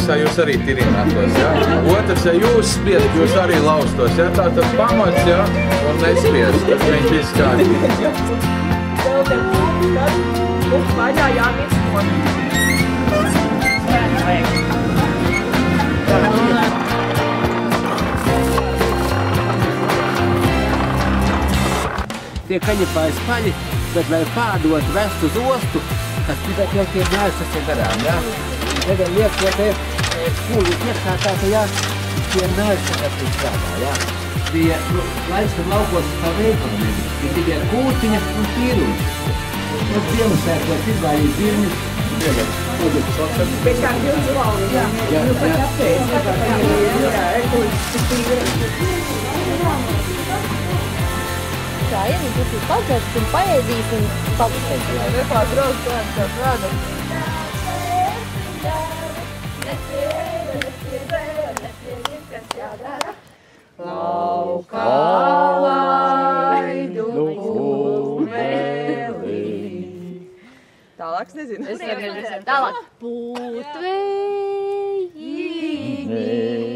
apmaksā, jūs arī tirinātos, ja? Otrs, ja jūs spiest, jūs arī laustos, ja? Tātad pamats, ja? Un nespiest, tas viņš viss kārtīgi. Tev te būtu, tad mums vaļā jāmīst. Tie kaņepāji spaļi, bet lai pārdot vest uz ostu, tas tikai jau tie mērs tas ir garām, jā? Tagad liek, ja te skūļi iekšā tā, ka jā, tie mērs tas ir strādā, jā? Bija laiks, kad laukos tā veikalu nebija. Bija tikai kūciņa un tīruļi. Mums Ziemassvētkos izvairīt pirmis, Bet kā jūs valdi, jā. Nu, pat apēst. Jā, ekoloģiski tīri. Tā, ja nu būtu padzēts un paēdīs un pagustēt. Jā, nepārbrauc tādu kā prāda. Laukā laidu kumeli. Tālāks nezinu. Tālāk. Putvējīni.